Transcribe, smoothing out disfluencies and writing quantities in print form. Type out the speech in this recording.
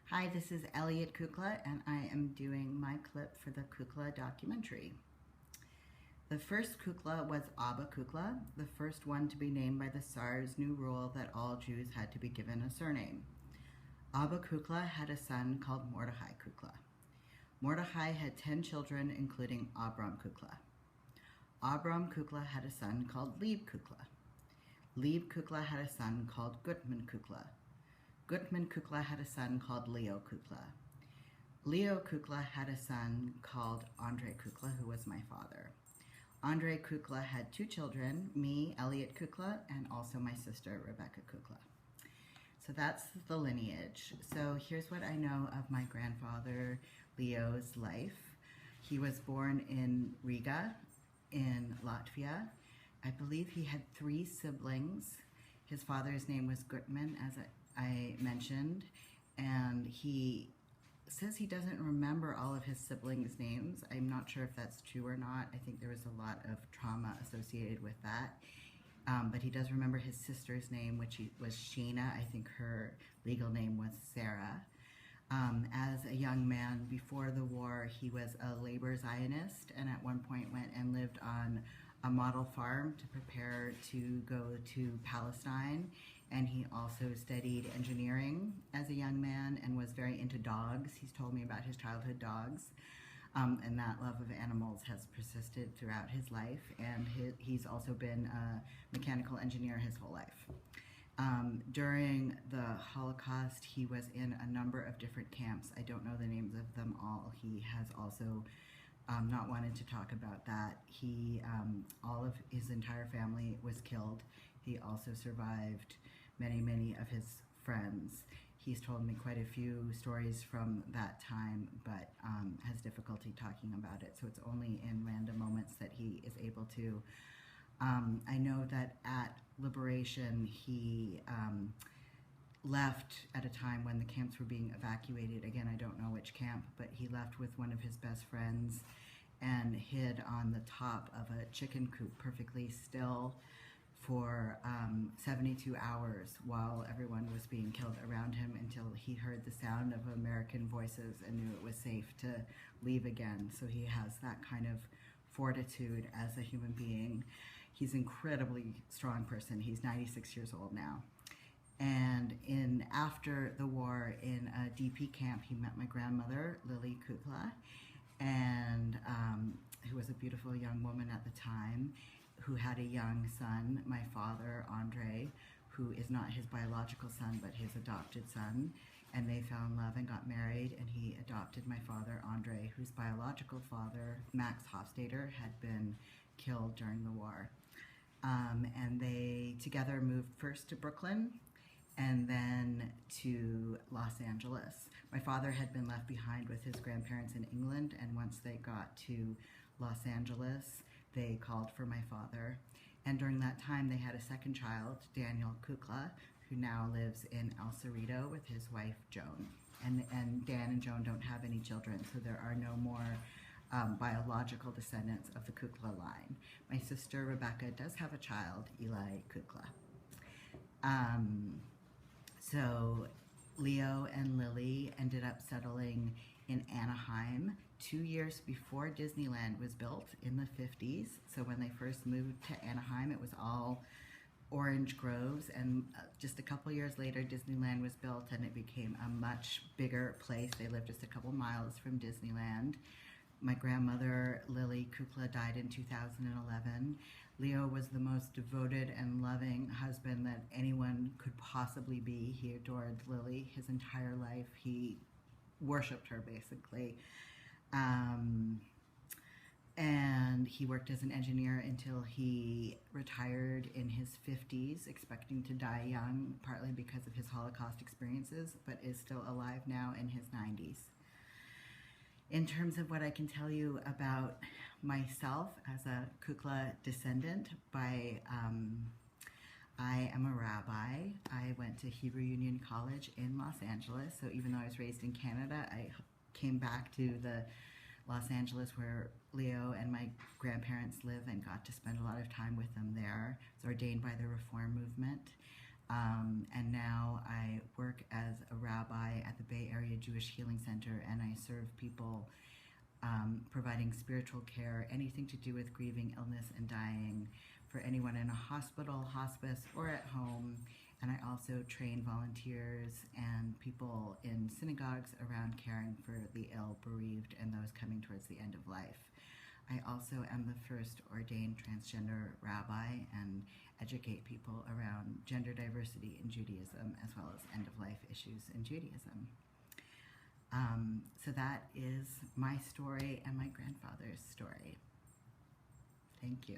Hi, this is Elliot Kukla, and I am doing my clip for the Kukla documentary. The first Kukla was Abba Kukla, the first one to be named by the Tsar's new rule that all Jews had to be given a surname. Abba Kukla had a son called Mordechai Kukla. Mordechai had 10 children, including Abram Kukla. Abram Kukla had a son called Leib Kukla. Leib Kukla had a son called Gutman Kukla. Gutman Kukla had a son called Leo Kukla. Leo Kukla had a son called Andrei Kukla, who was my father. Andrei Kukla had 2 children, me, Elliot Kukla, and also my sister, Rebecca Kukla. So that's the lineage. So here's what I know of my grandfather, Leo's life. He was born in Riga, in Latvia. I believe he had 3 siblings. His father's name was Gutman, as I mentioned, and he says he doesn't remember all of his siblings' names. I'm not sure if that's true or not. I think there was a lot of trauma associated with that. But he does remember his sister's name, which was Sheena. I think her legal name was Sarah. As a young man before the war, he was a labor Zionist, and at one point went and lived on a model farm to prepare to go to Palestine. And he also studied engineering as a young man and was very into dogs. He's told me about his childhood dogs. And that love of animals has persisted throughout his life. And he's also been a mechanical engineer his whole life. During the Holocaust, he was in a number of different camps. I don't know the names of them all. He has also not wanted to talk about that. All of his entire family was killed. He also survived many of his friends. He's told me quite a few stories from that time, but has difficulty talking about it. So it's only in random moments that he is able to. I know that at Liberation, he left at a time when the camps were being evacuated. Again, I don't know which camp, but he left with one of his best friends and hid on the top of a chicken coop perfectly still for 72 hours while everyone was being killed around him until he heard the sound of American voices and knew it was safe to leave again. So he has that kind of fortitude as a human being. He's an incredibly strong person. He's 96 years old now. And after the war in a DP camp, he met my grandmother, Lily Kukla, and who was a beautiful young woman at the time, who had a young son, my father, Andre, who is not his biological son, but his adopted son. And they found love and got married, and he adopted my father, Andre, whose biological father, Max Hofstadter, had been killed during the war. And they together moved first to Brooklyn and then to Los Angeles. My father had been left behind with his grandparents in England, and once they got to Los Angeles, they called for my father. And during that time, they had a second child, Daniel Kukla, who now lives in El Cerrito with his wife, Joan. And Dan and Joan don't have any children, so there are no more biological descendants of the Kukla line. My sister, Rebecca, does have a child, Eli Kukla. So Leo and Lily ended up settling in Anaheim 2 years before Disneyland was built in the 50s. So when they first moved to Anaheim, it was all orange groves, and just a couple years later, Disneyland was built and it became a much bigger place. They lived just a couple miles from Disneyland. My grandmother, Lily Kukla, died in 2011. Leo was the most devoted and loving husband that anyone could possibly be. He adored Lily his entire life. He worshipped her, basically. And he worked as an engineer until he retired in his 50s, expecting to die young, partly because of his Holocaust experiences, but is still alive now in his 90s. In terms of what I can tell you about myself as a Kukla descendant, I am a rabbi. I went to Hebrew Union College in Los Angeles, so even though I was raised in Canada, I came back to the Los Angeles where Leo and my grandparents live and got to spend a lot of time with them there. I was ordained by the Reform movement. And now I work as a rabbi at the Bay Area Jewish Healing Center, and I serve people providing spiritual care, anything to do with grieving, illness, and dying for anyone in a hospital, hospice, or at home. And I also train volunteers and people in synagogues around caring for the ill, bereaved, and those coming towards the end of life. I also am the first ordained transgender rabbi and educate people around gender diversity in Judaism, as well as end-of-life issues in Judaism. So that is my story and my grandfather's story. Thank you.